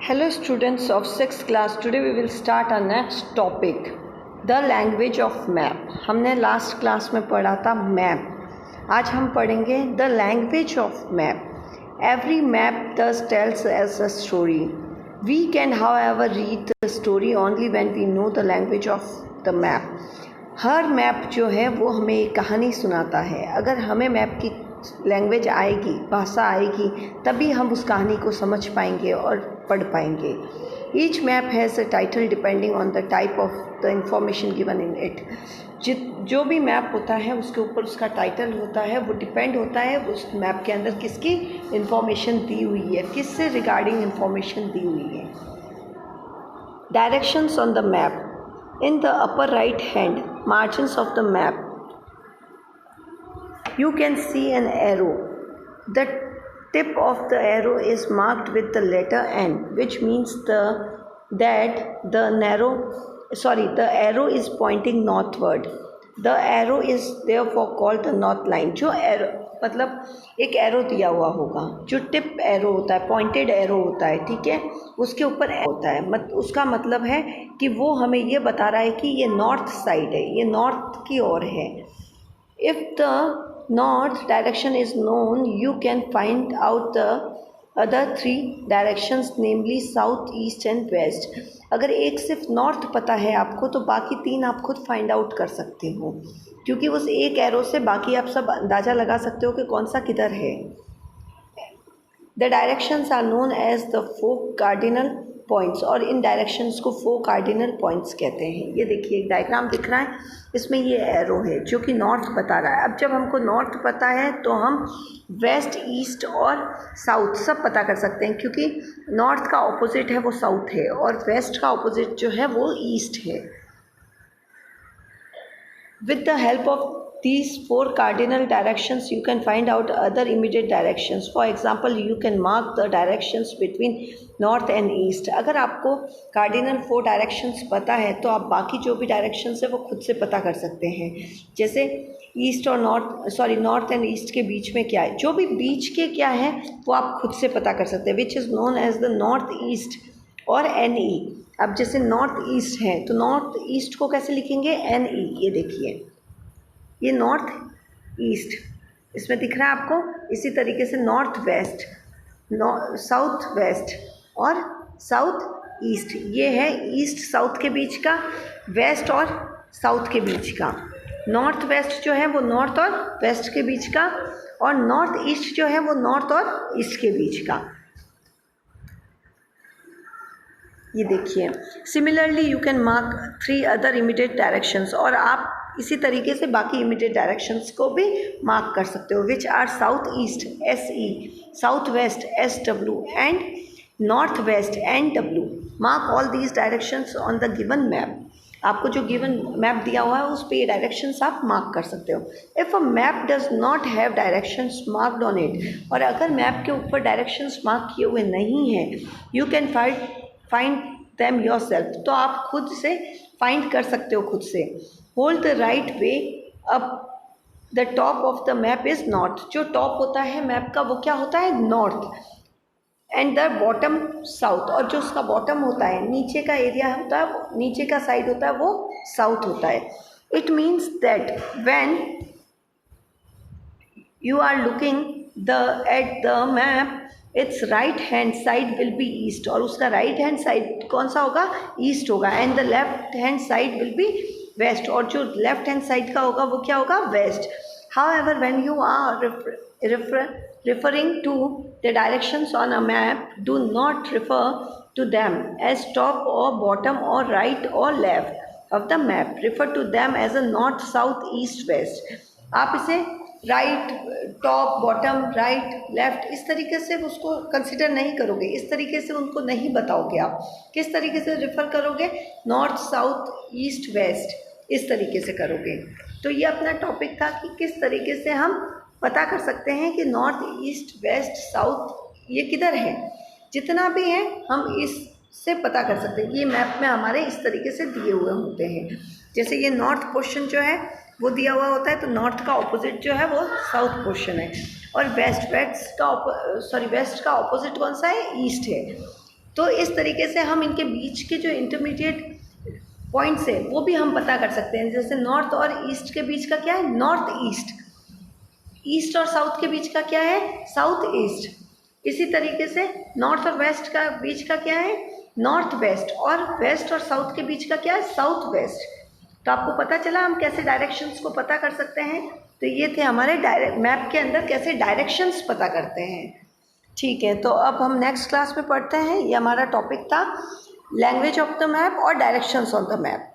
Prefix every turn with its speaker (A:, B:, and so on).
A: Hello students of 6th class, today we will start our next topic, the language of map. हमने last class में पढ़ा था map. आज हम पढ़ेंगे the language of map. Every map thus tells us a story. We can however read the story only when we know the language of the map. Her map जो है वो हमें एक कहानी सुनाता है. अगर हमें मैप की लैंग्वेज आएगी, भाषा आएगी, तभी हम उस कहानी को समझ पाएंगे और पढ़ पाएंगे. Each map has a title depending on the type of the information given in it. जो भी मैप होता है उसके ऊपर उसका टाइटल होता है, वो डिपेंड होता है उस मैप के अंदर किसकी इंफॉर्मेशन दी हुई है, किससे रिगार्डिंग इंफॉर्मेशन दी हुई है. Directions on the map. In the upper right hand margins of the map, you can see an arrow. The tip of the arrow is marked with the letter N, which means the arrow is pointing northward. The arrow is therefore called the north line. जो arrow मतलब एक arrow दिया हुआ होगा, जो tip arrow होता है, pointed arrow होता है, ठीक है, उसके ऊपर होता है, उसका मतलब है कि वो हमें ये बता रहा है कि ये नॉर्थ साइड है, ये नॉर्थ की ओर है. If the north direction is known you can find out the other 3 directions, namely south, east and west. अगर एक सिर्फ नॉर्थ पता है आपको तो बाकी 3 आप खुद फाइंड आउट कर सकते हो, क्योंकि उस एक एरो से बाकी आप सब अंदाज़ा लगा सकते हो कि कौन सा किधर है. The directions are known as the 4 cardinal points, और इन डायरेक्शंस को 4 कार्डिनल पॉइंट्स कहते हैं. ये देखिए एक डायग्राम दिख रहा है, इसमें ये एरो है जो कि नॉर्थ बता रहा है. अब जब हमको नॉर्थ पता है तो हम वेस्ट, ईस्ट और साउथ सब पता कर सकते हैं, क्योंकि नॉर्थ का ऑपोजिट है वो साउथ है और वेस्ट का ऑपोजिट जो है वो ईस्ट है. With the help of these 4 cardinal directions, you can find out other immediate directions. For example, you can mark the directions between north and east. अगर आपको cardinal 4 directions पता है तो आप बाकी जो भी directions है वो खुद से पता कर सकते हैं. जैसे ईस्ट और नॉर्थ एंड ईस्ट के बीच में क्या है, जो भी बीच के क्या है वो आप खुद से पता कर सकते हैं, which is known as the north east और NE. अब जैसे नॉर्थ ईस्ट है तो नॉर्थ ईस्ट को कैसे लिखेंगे, NE. ये देखिए ये नॉर्थ ईस्ट इसमें दिख रहा है आपको. इसी तरीके से नॉर्थ वेस्ट, साउथ वेस्ट और साउथ ईस्ट, ये है ईस्ट साउथ के बीच का, वेस्ट और साउथ के बीच का. नॉर्थ वेस्ट जो है वो नॉर्थ और वेस्ट के बीच का, और नॉर्थ ईस्ट जो है वो नॉर्थ और ईस्ट के बीच का. ये देखिए. Similarly you can mark 3 other immediate directions, और आप इसी तरीके से बाकी इमीडिएट डायरेक्शंस को भी मार्क कर सकते हो, which are south east SE, south west SW and north west NW. Mark all these directions on the given map. आपको जो गिवन मैप दिया हुआ है उस पर ये डायरेक्शंस आप मार्क कर सकते हो. If a map does not have directions marked on it, और अगर मैप के ऊपर डायरेक्शंस मार्क किए हुए नहीं हैं, you can find them yourself, तो आप खुद से फाइंड कर सकते हो खुद से. Hold the right way up the top of the map is north. जो टॉप होता है मैप का वो क्या होता है, north, and the bottom south, और जो उसका बॉटम होता है, नीचे का एरिया होता है, नीचे का साइड होता है वो साउथ होता है. It means that when you are looking at the map, its right hand side will be east, और उसका right hand side कौन सा होगा, east होगा, and the left hand side will be west, और जो left hand side का होगा वो क्या होगा, west. However, when you are referring to the directions on a map, do not refer to them as top or bottom or right or left of the map. Refer to them as a north, south, east, west. आप इसे right, top, bottom, right, left इस तरीके से उसको consider नहीं करोगे, इस तरीके से उनको नहीं बताओगे. आप किस तरीके से रेफ़र करोगे, नॉर्थ, साउथ, ईस्ट, वेस्ट, इस तरीके से करोगे. तो ये अपना टॉपिक था कि किस तरीके से हम पता कर सकते हैं कि नॉर्थ, ईस्ट, वेस्ट, साउथ ये किधर है. जितना भी है हम इससे पता कर सकते हैं. ये मैप में हमारे इस तरीके से दिए हुए होते हैं. जैसे ये नॉर्थ पोर्शन जो है वो दिया हुआ होता है, तो नॉर्थ का ऑपोजिट जो है वो साउथ पोर्शन है, और वेस्ट का ऑपोजिट कौन सा है, ईस्ट है. तो इस तरीके से हम इनके बीच के जो इंटरमीडिएट पॉइंट्स है वो भी हम पता कर सकते हैं। जैसे नॉर्थ और ईस्ट के बीच का क्या है, नॉर्थ ईस्ट। ईस्ट और साउथ के बीच का क्या है, साउथ ईस्ट। इसी तरीके से नॉर्थ और वेस्ट का बीच का क्या है, नॉर्थ वेस्ट। और वेस्ट और साउथ के बीच का क्या है, साउथ वेस्ट। तो आपको पता चला हम कैसे डायरेक्शंस को पता कर सकते हैं। तो ये थे हमारे मैप के अंदर कैसे डायरेक्शंस पता करते हैं। ठीक है, तो अब हम नेक्स्ट क्लास में पढ़ते हैं। ये हमारा टॉपिक था लैंग्वेज ऑफ द मैप और डायरेक्शंस ऑन द मैप।